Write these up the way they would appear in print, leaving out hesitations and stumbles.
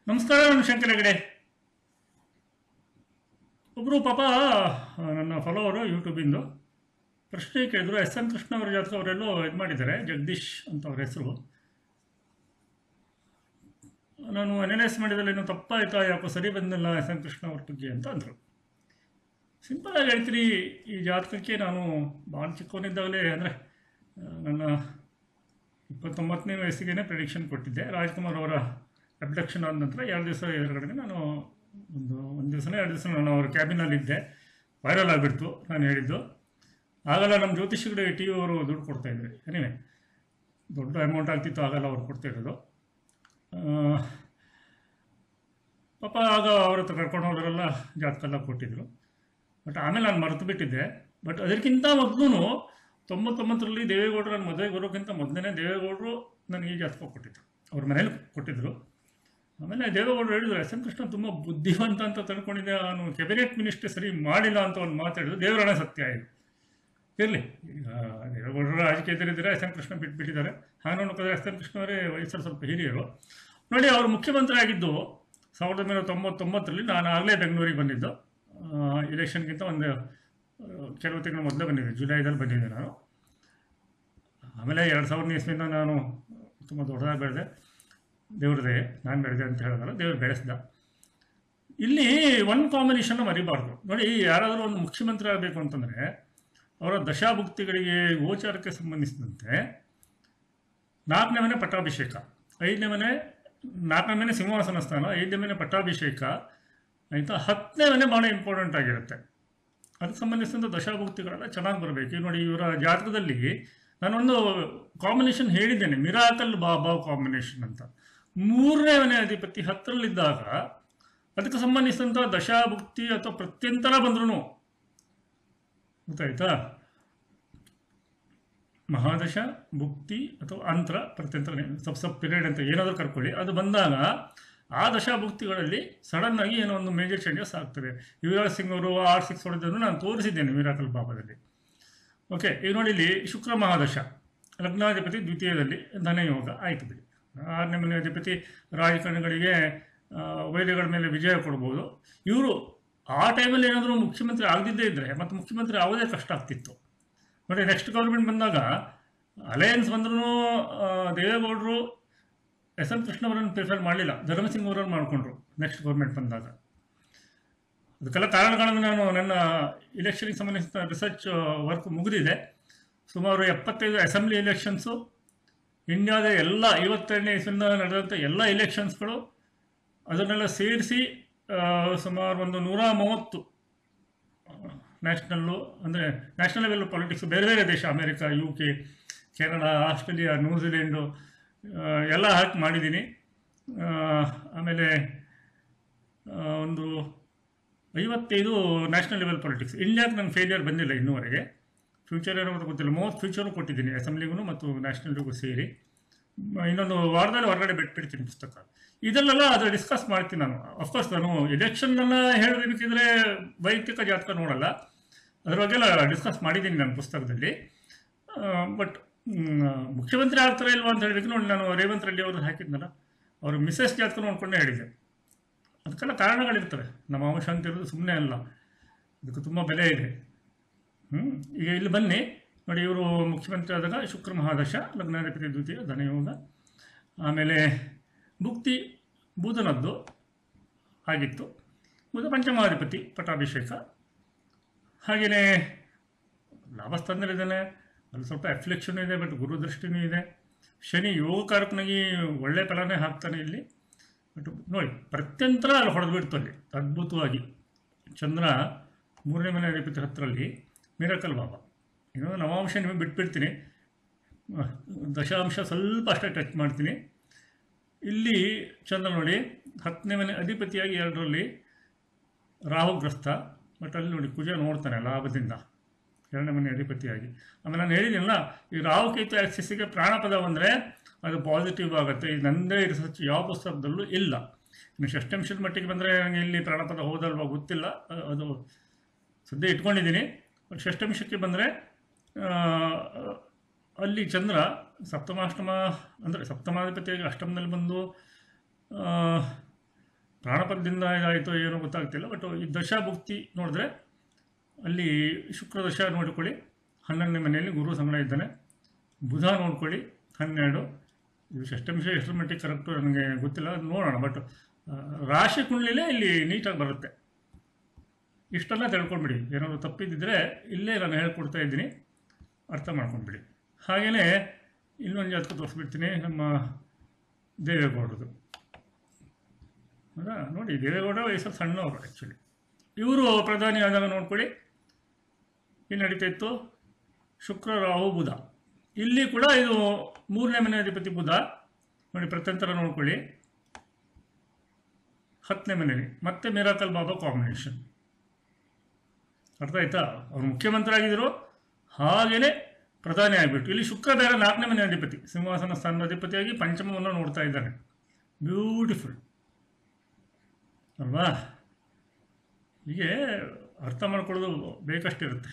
ನಮಸ್ಕಾರ ನಾನು ಶಂಕರ ಹೆಗಡೆ. ಒಬ್ಬರು ಪಾಪ ನನ್ನ ಫಾಲೋವರು ಯೂಟ್ಯೂಬಿಂದು ಪ್ರಶ್ನೆ ಕೇಳಿದ್ರು. ಎಸ್ ಎನ್ ಕೃಷ್ಣ ಅವರ ಜಾತಕ ಅವರೆಲ್ಲೋ ಇದು ಮಾಡಿದ್ದಾರೆ, ಜಗದೀಶ್ ಅಂತ ಅವ್ರ ಹೆಸರು. ನಾನು ಅನಲೈಸ್ ಮಾಡಿದಲ್ಲಿ ಇನ್ನೂ ತಪ್ಪಾಯ್ತಾ, ಯಾಕೋ ಸರಿ ಬಂದಿಲ್ಲ ಎಸ್ ಎನ್ ಕೃಷ್ಣ ಅವ್ರ ಬಗ್ಗೆ ಅಂತ ಅಂದರು. ಸಿಂಪಲಾಗಿ ಹೇಳ್ತೀನಿ, ಈ ಜಾತಕಕ್ಕೆ ನಾನು ಭಾಳ ಚಿಕ್ಕವನಿದ್ದಾಗಲೇ, ಅಂದರೆ ನನ್ನ 29ನೇ ವಯಸ್ಸಿಗೆ ಪ್ರಿಡಿಕ್ಷನ್ ಕೊಟ್ಟಿದ್ದೆ. ರಾಜ್ಕುಮಾರ್ ಅವರ ಅಬ್ಡಕ್ಷನ್ ಆದ ನಂತರ 2 ದಿವಸ ಎದುರುಗಡೆ ನಾನು ಒಂದು ದಿವಸನೇ 2 ದಿವಸ ನಾನು ಅವ್ರ ಕ್ಯಾಬಿನಲ್ಲಿದ್ದೆ. ವೈರಲ್ ಆಗಿಬಿಡ್ತು ನಾನು ಹೇಳಿದ್ದು. ಆಗಲ್ಲ ನಮ್ಮ ಜ್ಯೋತಿಷಿಗಳು ಟಿ ವಿ ಅವರು ದುಡ್ಡು ಕೊಡ್ತಾಯಿದ್ರು. ಏನಿವೆ ದೊಡ್ಡ ಅಮೌಂಟ್ ಆಗ್ತಿತ್ತು, ಆಗಲ್ಲ ಅವ್ರು ಕೊಡ್ತಾಯಿರೋದು. ಪಾಪ ಆಗ ಅವ್ರ ಹತ್ರ ಕರ್ಕೊಂಡು ಹೋದ್ರೆಲ್ಲ ಜಾತಕ ಎಲ್ಲ ಕೊಟ್ಟಿದ್ರು. ಬಟ್ ಆಮೇಲೆ ನಾನು ಮರೆತು ಬಿಟ್ಟಿದ್ದೆ. ಬಟ್ ಅದಕ್ಕಿಂತ ಮೊದಲು 99ರಲ್ಲಿ ದೇವೇಗೌಡರು ನನ್ನ ಮದುವೆಗೆ ಬರೋಕ್ಕಿಂತ ಮೊದಲನೇ ದೇವೇಗೌಡರು ನನಗೆ ಈ ಜಾತಕ ಕೊಟ್ಟಿದ್ರು, ಅವ್ರ ಮನೇಲಿ ಕೊಟ್ಟಿದ್ದರು. ಆಮೇಲೆ ದೇವೇಗೌಡರು ಹೇಳಿದ್ರು, ಎಸ್ ಎನ್ ಕೃಷ್ಣ ತುಂಬ ಬುದ್ಧಿವಂತ ಅಂತ ತಿಳ್ಕೊಂಡಿದ್ದೆ, ನಾನು ಕ್ಯಾಬಿನೆಟ್ ಮಿನಿಸ್ಟರ್ ಸರಿ ಮಾಡಿಲ್ಲ ಅಂತ ಒಂದು ಮಾತಾಡಿದ್ರು. ದೇವರಣ ಸತ್ಯ ಆಯಿತು. ಇರಲಿ, ಈಗ ದೇವೇಗೌಡರು ರಾಜಕೀಯದಲ್ಲಿದ್ದರೆ ಎಸ್ ಎನ್ ಕೃಷ್ಣ ಬಿಟ್ಬಿಟ್ಟಿದ್ದಾರೆ. ಹಾಗೆ ನೋಡ್ಕೋದ್ರೆ ಎಸ್ ಎನ್ ಕೃಷ್ಣ ಅವರೇ ವಯಸ್ಸಲ್ಲಿ ಸ್ವಲ್ಪ ಹಿರಿಯರು. ನೋಡಿ, ಅವರು ಮುಖ್ಯಮಂತ್ರಿ ಆಗಿದ್ದು 1999ರಲ್ಲಿ. ನಾನು ಆಗಲೇ ಬೆಂಗಳೂರಿಗೆ ಬಂದಿದ್ದು. ಇಲೆಕ್ಷನ್ಗಿಂತ ಒಂದು ಕೆಲವು ತಿಂಗಳು ಮೊದಲೇ ಬಂದಿದ್ದೆ, ಜುಲೈದಲ್ಲಿ ಬಂದಿದ್ದೆ ನಾನು. ಆಮೇಲೆ 2000ನೇ ಇಸ್ವಿಯಿಂದ ನಾನು ತುಂಬ ದೊಡ್ಡದಾಗಿ ಬೆಳೆದೆ. ದೇವ್ರದೇ, ನಾನು ಬೆಳೆದೆ ಅಂತ ಹೇಳೋದಲ್ಲ, ದೇವ್ರು ಬೆಳೆಸ್ದ. ಇಲ್ಲಿ ಒಂದು ಕಾಂಬಿನೇಷನ್ನ ಮರಿಬಾರ್ದು. ನೋಡಿ, ಯಾರಾದರೂ ಒಂದು ಮುಖ್ಯಮಂತ್ರಿ ಆಗಬೇಕು ಅಂತಂದರೆ ಅವರ ದಶಾಭುಕ್ತಿಗಳಿಗೆ ಗೋಚಾರಕ್ಕೆ ಸಂಬಂಧಿಸಿದಂತೆ 4ನೇ ಮನೆ ಪಟ್ಟಾಭಿಷೇಕ, 5ನೇ ಮನೆ 4ನೇ ಮನೆ ಸಿಂಹಾಸನ ಸ್ಥಾನ, 5ನೇ ಮನೆ ಪಟ್ಟಾಭಿಷೇಕ ಆಯಿತಾ, 10ನೇ ಮನೆ ಭಾಳ ಇಂಪಾರ್ಟೆಂಟ್ ಆಗಿರುತ್ತೆ. ಅದಕ್ಕೆ ಸಂಬಂಧಿಸಿದಂಥ ದಶಾಭುಕ್ತಿಗಳೆಲ್ಲ ಚೆನ್ನಾಗಿ ಬರಬೇಕು. ನೋಡಿ, ಇವರ ಜಾತಕದಲ್ಲಿ ನಾನೊಂದು ಕಾಂಬಿನೇಷನ್ ಹೇಳಿದ್ದೇನೆ, ಮಿರಾಕಲ್ ಬಾಬಾ ಕಾಂಬಿನೇಷನ್ ಅಂತ. 3ನೇ ಮನೆ ಅಧಿಪತಿ 10ರಲ್ಲಿದ್ದಾಗ ಅದಕ್ಕೆ ಸಂಬಂಧಿಸಿದಂಥ ದಶಾಭುಕ್ತಿ ಅಥವಾ ಪ್ರತ್ಯಂತರ ಬಂದ್ರೂ, ಗೊತ್ತಾಯ್ತಾ, ಮಹಾದಶ ಭುಕ್ತಿ ಅಥವಾ ಅಂತರ ಪ್ರತ್ಯಂತರ ಸಬ್ ಪಿರಿಯಡ್ ಅಂತ ಏನಾದರೂ ಕರ್ಕೊಳ್ಳಿ, ಅದು ಬಂದಾಗ ಆ ದಶಾಭುಕ್ತಿಗಳಲ್ಲಿ ಸಡನ್ನಾಗಿ ಏನೋ ಒಂದು ಮೇಜರ್ ಚೇಂಜಸ್ ಆಗ್ತದೆ. ಯುವರಾಜ್ ಸಿಂಗ್ ಅವರು R6 ಹೊಡೆದನ್ನು ನಾನು ತೋರಿಸಿದ್ದೇನೆ ಮಿರಾಕಲ್ ಬಾಬಾದಲ್ಲಿ. ಓಕೆ, ಈಗ ನೋಡಿ, ಇಲ್ಲಿ ಶುಕ್ರ ಮಹಾದಶ, ಲಗ್ನಾಧಿಪತಿ ದ್ವಿತೀಯದಲ್ಲಿ ಧನಯೋಗ ಆಯಿತು ಬಿಡಿ. 6ನೇ ಮನೆ ಅಧಿಪತಿ ರಾಜಕಾರಣಿಗಳಿಗೆ ವೈರ್ಯಗಳ ಮೇಲೆ ವಿಜಯ ಕೊಡ್ಬೋದು. ಇವರು ಆ ಟೈಮಲ್ಲಿ ಏನಾದರೂ ಮುಖ್ಯಮಂತ್ರಿ ಆಗದಿದ್ದೇ ಇದ್ದರೆ ಮತ್ತು ಮುಖ್ಯಮಂತ್ರಿ ಯಾವುದೇ ಕಷ್ಟ ಆಗ್ತಿತ್ತು. ನೋಡಿ, ನೆಕ್ಸ್ಟ್ ಗೌರ್ಮೆಂಟ್ ಬಂದಾಗ ಅಲಯನ್ಸ್ ಬಂದ್ರೂ ದೇವೇಗೌಡರು ಎಸ್ ಎನ್ ಕೃಷ್ಣ ಅವರನ್ನು ಪ್ರಿಫರ್ ಮಾಡಲಿಲ್ಲ, ಧರ್ಮಸಿಂಗ್ ಅವರನ್ನು ಮಾಡಿಕೊಂಡ್ರು ನೆಕ್ಸ್ಟ್ ಗೌರ್ಮೆಂಟ್ ಬಂದಾಗ. ಅದಕ್ಕೆಲ್ಲ ಕಾರಣಗಳನ್ನು ನಾನು ನನ್ನ ಇಲೆಕ್ಷನ್ಗೆ ಸಂಬಂಧಿಸಿದ ರಿಸರ್ಚ್ ವರ್ಕ್ ಮುಗಿದಿದೆ. ಸುಮಾರು 75 ಅಸೆಂಬ್ಲಿ ಎಲೆಕ್ಷನ್ಸು, ಇಂಡಿಯಾದ ಎಲ್ಲ 52ನೇ ಇಸ್ವಿಯಿಂದ ನಡೆದಂಥ ಎಲ್ಲ ಎಲೆಕ್ಷನ್ಸ್ಗಳು, ಅದನ್ನೆಲ್ಲ ಸೇರಿಸಿ ಸುಮಾರು ಒಂದು 130 ನ್ಯಾಷನಲ್ಲು, ಅಂದರೆ ನ್ಯಾಷನಲ್ ಲೆವೆಲ್ ಪಾಲಿಟಿಕ್ಸು, ಬೇರೆ ಬೇರೆ ದೇಶ, America, UK, Canada, Australia, New Zealand ಎಲ್ಲ ಹಾಕಿ ಮಾಡಿದ್ದೀನಿ. ಆಮೇಲೆ ಒಂದು 55 ನ್ಯಾಷನಲ್ ಲೆವೆಲ್ ಪಾಲಿಟಿಕ್ಸ್. ಇಂಡಿಯಾಕ್ಕೆ ನನ್ನ ಫೇಲಿಯರ್ ಬಂದಿಲ್ಲ ಇನ್ನೂವರೆಗೆ. ಫ್ಯೂಚರ್ ಏನೋ ಗೊತ್ತಿಲ್ಲ, 30 ಫ್ಯೂಚರು ಕೊಟ್ಟಿದ್ದೀನಿ, ಅಸೆಂಬ್ಲಿಗೂ ಮತ್ತು ನ್ಯಾಷನಲ್ಗೂ ಸೇರಿ. ಇನ್ನೊಂದು ವಾರದಲ್ಲಿ ಹೊರಗಡೆ ಬಿಟ್ಬಿಡ್ತೀನಿ ಪುಸ್ತಕ. ಇದರಲ್ಲೆಲ್ಲ ಅದು ಡಿಸ್ಕಸ್ ಮಾಡ್ತೀನಿ ನಾನು. ಅಫ್ಕೋರ್ಸ್ ನಾನು ಎಲೆಕ್ಷನ್ನೆಲ್ಲ ಹೇಳಬೇಕಿದ್ರೆ ವೈಯಕ್ತಿಕ ಜಾತಕ ನೋಡಲ್ಲ, ಅದ್ರ ಬಗ್ಗೆಲ್ಲ ಡಿಸ್ಕಸ್ ಮಾಡಿದ್ದೀನಿ ನನ್ನ ಪುಸ್ತಕದಲ್ಲಿ. ಬಟ್ ಮುಖ್ಯಮಂತ್ರಿ ಆಗ್ತಾರೆ ಇಲ್ವಾ ಅಂತ ಹೇಳಬೇಕು. ನೋಡಿ, ನಾನು ರೇವಂತ್ ರೆಡ್ಡಿ ಅವರು ಹಾಕಿದ್ನಲ್ಲ, ಅವರು ಮಿಸಸ್ ಜಾತಕ ನೋಡ್ಕೊಂಡೇ ಹೇಳಿದ್ದೆ. ಅದಕ್ಕೆಲ್ಲ ಕಾರಣಗಳಿರ್ತವೆ. ನಮ್ಮ ಅಂಶ ಅಂತ ಇರೋದು ಸುಮ್ಮನೆ ಅಲ್ಲ, ಅದಕ್ಕೆ ತುಂಬ ಬೆಲೆ ಇದೆ. ಈಗ ಇಲ್ಲಿ ಬನ್ನಿ ನೋಡಿ, ಇವರು ಮುಖ್ಯಮಂತ್ರಿ ಆದಾಗ ಶುಕ್ರ ಮಹಾದಶ, ಲಗ್ನಾಧಿಪತಿ ದ್ವಿತೀಯ ಧನಯೋಗ, ಆಮೇಲೆ ಭುಕ್ತಿ ಬುಧನದ್ದು ಆಗಿತ್ತು. ಬುಧ ಪಂಚಮಾಧಿಪತಿ ಪಟ್ಟಾಭಿಷೇಕ. ಹಾಗೆಯೇ ಲಾಭಸ್ಥಾನದಲ್ಲಿದ್ದಾನೆ, ಅಲ್ಲಿ ಸ್ವಲ್ಪ ಅಫ್ಲಿಕ್ಷನ್ ಇದೆ, ಬಟ್ ಗುರುದೃಷ್ಟಿನೂ ಇದೆ. ಶನಿ ಯೋಗಕಾರಕನಾಗಿ ಒಳ್ಳೆ ಫಲನೇ ಹಾಕ್ತಾನೆ ಇಲ್ಲಿ. ಬಟ್ ನೋಡಿ, ಪ್ರತ್ಯಂತರ ಅಲ್ಲಿ ಹೊಡೆದ್ಬಿಡ್ತು ಅಲ್ಲಿ ಅದ್ಭುತವಾಗಿ. ಚಂದ್ರ 3ನೇ ಮನೆ ಅಧಿಪತಿ 10ರಲ್ಲಿ, ಮಿರಾಕಲ್ ಬಾಬಾ. ಇನ್ನೊಂದು ನವಾಂಶ ನಿಮಗೆ ಬಿಟ್ಬಿಡ್ತೀನಿ, ದಶಾಂಶ ಸ್ವಲ್ಪ ಅಷ್ಟೇ ಟಚ್ ಮಾಡ್ತೀನಿ. ಇಲ್ಲಿ ಚಂದ್ರ ನೋಡಿ 10ನೇ ಮನೆ ಅಧಿಪತಿಯಾಗಿ 2ರಲ್ಲಿ ರಾಹುಗ್ರಸ್ತ. ಬಟ್ ಅಲ್ಲಿ ನೋಡಿ ಕುಜ ನೋಡ್ತಾನೆ ಲಾಭದಿಂದ 2ನೇ ಮನೆ ಅಧಿಪತಿಯಾಗಿ. ಆಮೇಲೆ ನಾನು ಹೇಳಿದ್ದೀನಲ್ಲ, ಈ ರಾಹುಕೇತು ಆಕ್ಸಿಸ್ಸಿಗೆ ಪ್ರಾಣಪದ ಬಂದರೆ ಅದು ಪಾಸಿಟಿವ್ ಆಗುತ್ತೆ. ಇದು ನನ್ನದೇ ರಿಸರ್ಚ್ ಯಾವ ಪುಸ್ತಕದಲ್ಲೂ ಇಲ್ಲ. ಇನ್ನು ಷಷ್ಠಂಶದ ಮಟ್ಟಿಗೆ ಬಂದರೆ ನನಗೆ ಇಲ್ಲಿ ಪ್ರಾಣಪದ ಹೋದಲ್ವಾ ಗೊತ್ತಿಲ್ಲ, ಅದು ಸದ್ಯ ಇಟ್ಕೊಂಡಿದ್ದೀನಿ. ಬಟ್ ಷಷ್ಠಂಶಕ್ಕೆ ಬಂದರೆ ಅಲ್ಲಿ ಚಂದ್ರ ಸಪ್ತಮಾಷ್ಟಮ, ಅಂದರೆ ಸಪ್ತಮಾಧಿಪತಿಯಾಗಿ ಅಷ್ಟಮದಲ್ಲಿ ಬಂದು ಪ್ರಾಣಪದದಿಂದ ಇದಾಯಿತು ಏನೋ ಗೊತ್ತಾಗ್ತಿಲ್ಲ. ಬಟ್ ಈ ದಶಾಭುಕ್ತಿ ನೋಡಿದ್ರೆ ಅಲ್ಲಿ ಶುಕ್ರ ದಶ ನೋಡಿಕೊಳ್ಳಿ, 11ನೇ ಮನೆಯಲ್ಲಿ ಗುರು ಸಂಗಡ ಇದ್ದಾನೆ. ಬುಧ ನೋಡ್ಕೊಳ್ಳಿ 12. ಇದು ಷಷ್ಠಮಿಷ ಎಷ್ಟರ ಮಟ್ಟಿಗೆ ಕರೆಕ್ಟು ನನಗೆ ಗೊತ್ತಿಲ್ಲ, ಅದು ನೋಡೋಣ. ಬಟ್ ರಾಶಿ ಕುಂಡಲಿಲೇ ಇಲ್ಲಿ ನೀಟಾಗಿ ಬರುತ್ತೆ. ಇಷ್ಟೆಲ್ಲ ತಿಳ್ಕೊಂಡ್ಬಿಡಿ. ಏನಾದರೂ ತಪ್ಪಿದ್ದಿದ್ರೆ ಇಲ್ಲೇ ನಾನು ಹೇಳ್ಕೊಡ್ತಾ ಇದ್ದೀನಿ, ಅರ್ಥ ಮಾಡ್ಕೊಂಡ್ಬಿಡಿ. ಹಾಗೆಯೇ ಇನ್ನೊಂದು ಜಾತಕ ತೋರಿಸ್ಬಿಡ್ತೀನಿ, ನಮ್ಮ ದೇವೇಗೌಡರದು. ಹೌದಾ, ನೋಡಿ ದೇವೇಗೌಡ ವಯಸ್ಸಲ್ಲಿ ಸಣ್ಣವರು ಆ್ಯಕ್ಚುಲಿ. ಇವರು ಪ್ರಧಾನಿ ಆದಾಗ ನೋಡ್ಕೊಳ್ಳಿ ಏನು ನಡೀತಾ ಇತ್ತು, ಶುಕ್ರ ರಾಹು ಬುಧ. ಇಲ್ಲಿ ಕೂಡ ಇದು 3ನೇ ಮನೆ ಅಧಿಪತಿ ಬುಧ ನೋಡಿ, ಪ್ರತ್ಯಂತರ ನೋಡ್ಕೊಳ್ಳಿ 10ನೇ ಮನೆಯಲ್ಲಿ. ಮತ್ತೆ ಮಿರಾಕಲ್ ಬಾಬಾ ಕಾಂಬಿನೇಷನ್. ಅರ್ಥ ಆಯ್ತಾ? ಅವರು ಮುಖ್ಯಮಂತ್ರಿ ಆಗಿದ್ದರು, ಹಾಗೆಯೇ ಪ್ರಧಾನಿ ಆಗಿಬಿಟ್ಟು. ಇಲ್ಲಿ ಶುಕ್ರ ಬೇರೆ 4ನೇ ಮನೆ ಅಧಿಪತಿ, ಸಿಂಹಾಸನ ಸ್ಥಾನದ ಅಧಿಪತಿಯಾಗಿ ಪಂಚಮವನ್ನು ನೋಡ್ತಾ ಇದ್ದಾನೆ. ಬ್ಯೂಟಿಫುಲ್ ಅಲ್ವಾ? ಹೀಗೆ ಅರ್ಥ ಮಾಡ್ಕೊಳ್ಳೋದು ಬೇಕಷ್ಟಿರುತ್ತೆ.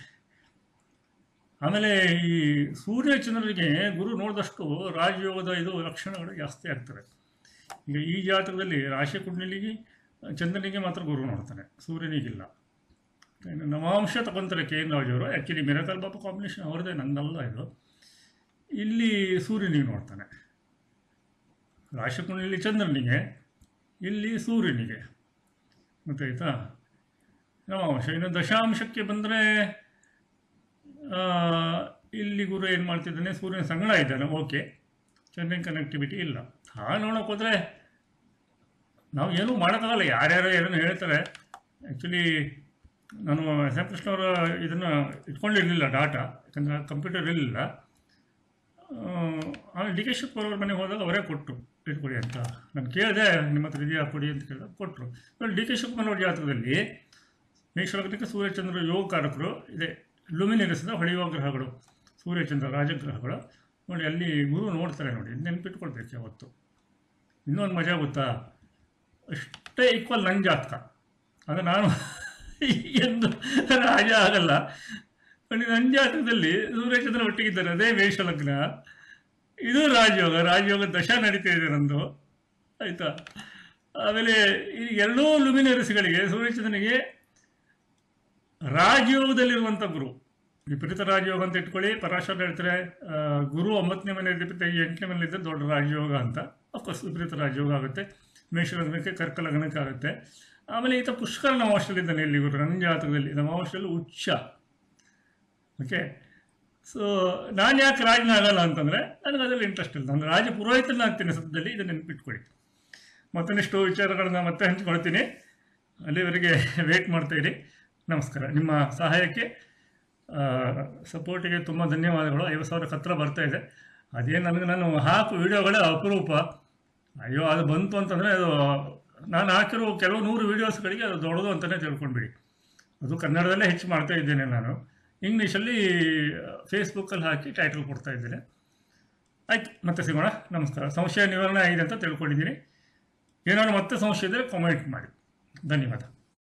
ಆಮೇಲೆ ಈ ಸೂರ್ಯ ಚಂದ್ರನಿಗೆ ಗುರು ನೋಡಿದಷ್ಟು ರಾಜಯೋಗದ ಇದು ಲಕ್ಷಣಗಳು ಜಾಸ್ತಿ ಆಗ್ತವೆ. ಈಗ ಈ ಜಾತಕದಲ್ಲಿ ರಾಶಿ ಕುಂಡಲಿಗೆ ಚಂದ್ರನಿಗೆ ಮಾತ್ರ ಗುರು ನೋಡ್ತಾನೆ, ಸೂರ್ಯನಿಗಿಲ್ಲ. ನವಾಂಶ ತಗೊಂತಾರೆ ಕೆ ಎನ್ ರಾಜವರು. ಆ್ಯಕ್ಚುಲಿ ಮಿರಾಕಲ್ ಬಾಬಾ ಕಾಂಬಿನೇಷನ್ ಅವ್ರದ್ದೇ, ನಂದಲ್ಲ ಇದು. ಇಲ್ಲಿ ಸೂರ್ಯನಿಗೆ ನೋಡ್ತಾನೆ, ರಾಶಿ ಕುಂಡಲಿ ಚಂದ್ರನಿಗೆ, ಇಲ್ಲಿ ಸೂರ್ಯನಿಗೆ. ಗೊತ್ತಾಯ್ತಾ? ನವಾಂಶ. ಇನ್ನು ದಶಾಂಶಕ್ಕೆ ಬಂದರೆ ಇಲ್ಲಿ ಗುರು ಏನು ಮಾಡ್ತಿದ್ದಾನೆ, ಸೂರ್ಯನ ಸಂಗಡ ಇದ್ದಾನೆ. ಓಕೆ, ಚಂದ್ರನ ಕನೆಕ್ಟಿವಿಟಿ ಇಲ್ಲ. ಹಾಗೆ ನೋಡೋಕೆ ಹೋದರೆ ನಾವು ಏನೂ ಮಾಡೋಕ್ಕಾಗಲ್ಲ. ಯಾರ್ಯಾರು ಏನೋ ಹೇಳ್ತಾರೆ. ಆ್ಯಕ್ಚುಲಿ ನಾನು ಎಸ್ ಎಂ ಕೃಷ್ಣ ಅವರ ಇದನ್ನು ಇಟ್ಕೊಂಡಿರಲಿಲ್ಲ ಡಾಟಾ, ಯಾಕಂದರೆ ಕಂಪ್ಯೂಟರ್ ಇರಲಿಲ್ಲ. ಆಮೇಲೆ ಡಿ ಕೆ ಶಿವಕುಮಾರ್ ಅವ್ರ ಮನೆಗೆ ಹೋದಾಗ ಅವರೇ ಕೊಟ್ಟರು, ಇಟ್ಕೊಡಿ ಅಂತ. ನಾನು ಕೇಳಿದೆ, ನಿಮ್ಮ ಹತ್ರ ಇದೆಯಾ ಕೊಡಿ ಅಂತ ಕೇಳಿದಾಗ ಕೊಟ್ಟರು. ಡಿ ಕೆ ಶಿವಕುಮಾರ್ ಅವ್ರ ಜಾತಕದಲ್ಲಿ ಮೇಷಲಗ್ನಕ್ಕೆ ಸೂರ್ಯಚಂದ್ರ ಯೋಗಕಾರಕರು ಇದೆ. ಲುಮಿನಿರಸ್ದ ಹೊಳೆಯುವ ಗ್ರಹಗಳು ಸೂರ್ಯಚಂದ್ರ ರಾಜಗ್ರಹಗಳು. ನೋಡಿ ಅಲ್ಲಿ ಗುರು ನೋಡ್ತಾರೆ, ನೋಡಿ ನೆನಪಿಟ್ಕೊಳ್ಬೇಕು ಯಾವತ್ತು. ಇನ್ನೊಂದು ಮಜಾ ಗೊತ್ತಾ, ಅಷ್ಟೇ ಈಕ್ವಲ್ ನನ್ನ ಜಾತಕ. ಅದು ನಾನು ಎಂದು ರಾಜ ಆಗಲ್ಲ. ನೋಡಿ ನನ್ನ ಜಾತಕದಲ್ಲಿ ಸೂರ್ಯಚಂದ್ರ ಒಟ್ಟಿಗಿದ್ದಾರೆ, ಅದೇ ಮೇಷಲಗ್ನ. ಇದು ರಾಜಯೋಗ ದಶ ನಡೀತಾ ಇದೆ ನಂದು, ಆಯಿತಾ? ಆಮೇಲೆ ಈ ಎರಡೂ ಲುಮಿನರಿಸ್ಗಳಿಗೆ ಸೂರ್ಯಚಂದ್ರನಿಗೆ ರಾಜಯೋಗದಲ್ಲಿರುವಂಥ ಗುರು, ವಿಪರೀತ ರಾಜಯೋಗ ಅಂತ ಇಟ್ಕೊಳ್ಳಿ. ಪರಾಶರ ಹೇಳ್ತಾರೆ ಗುರು 9ನೇ ಮನೆ ಅಧಿಪತಿ 8ನೇ ಮನೆಯಲ್ಲಿದ್ದರೆ ದೊಡ್ಡ ರಾಜಯೋಗ ಅಂತ. ಅಫ್ಕೋರ್ಸ್ ವಿಪರೀತ ರಾಜಯೋಗ ಆಗುತ್ತೆ. ಮೇಷಲಗ್ನಕ್ಕೆ ಕರ್ಕಲಗ್ನಕ್ಕೆ ಆಗುತ್ತೆ. ಆಮೇಲೆ ಈತ ಪುಷ್ಕರ ನವಾಂಶದಲ್ಲಿದ್ದಾನೆ ಇಲ್ಲಿ ಗುರು ನನ್ನ ಜಾತಕದಲ್ಲಿ, ನವಾಂಶದಲ್ಲಿ ಉಚ್ಚ. ಓಕೆ, ಸೊ ನಾನು ಯಾಕೆ ರಾಜನಾಗಲ್ಲ ಅಂತಂದರೆ ನನಗೆ ಅದರಲ್ಲಿ ಇಂಟ್ರೆಸ್ಟ್ ಇಲ್ಲ. ನಾನು ರಾಜ ಪುರೋಹಿತನಾಗ್ತೀನಿ ಸದ್ಯದಲ್ಲಿ, ಇದನ್ನು ನೆನಪಿಟ್ಕೊಳ್ಳಿ. ಮತ್ತೊಂದಿಷ್ಟು ವಿಚಾರಗಳನ್ನ ಮತ್ತೆ ಹಂಚ್ಕೊಳ್ತೀನಿ. ಅಲ್ಲಿವರೆಗೆ ವೇಟ್ ಮಾಡ್ತಾಯಿರಿ. ನಮಸ್ಕಾರ. ನಿಮ್ಮ ಸಹಾಯಕ್ಕೆ ಸಪೋರ್ಟಿಗೆ ತುಂಬ ಧನ್ಯವಾದಗಳು. 50,000 ಹತ್ರ ಬರ್ತಾಯಿದೆ. ಅದೇನು ನನಗೆ ನಾನು ಹಾಕು ವೀಡಿಯೋಗಳೇ ಅಪರೂಪ. ಅಯ್ಯೋ ಅದು ಬಂತು ಅಂತಂದರೆ ಅದು ನಾನು ಹಾಕಿರೋ ಕೆಲವು 100 ವೀಡಿಯೋಸ್ಗಳಿಗೆ ಅದು ದೊಡ್ಡದು ಅಂತಲೇ ತಿಳ್ಕೊಂಡ್ಬಿಡಿ. ಅದು ಕನ್ನಡದಲ್ಲೇ ಹೆಚ್ಚು ಮಾಡ್ತಾ ಇದ್ದೇನೆ ನಾನು. ಇಂಗ್ಲೀಷಲ್ಲಿ ಫೇಸ್ಬುಕ್ಕಲ್ಲಿ ಹಾಕಿ ಟೈಟಲ್ ಕೊಡ್ತಾ ಇದ್ದೇನೆ. ಆಯ್ತು, ಮತ್ತೆ ಸಿಗೋಣ. ನಮಸ್ಕಾರ. ಸಂಶಯ ನಿವಾರಣೆ ಆಗಿದೆ ಅಂತ ತಿಳ್ಕೊಂಡಿದ್ದೀನಿ. ಏನಾದ್ರು ಮತ್ತೆ ಸಂಶಯ ಇದ್ದರೆ ಕಾಮೆಂಟ್ ಮಾಡಿ. ಧನ್ಯವಾದ.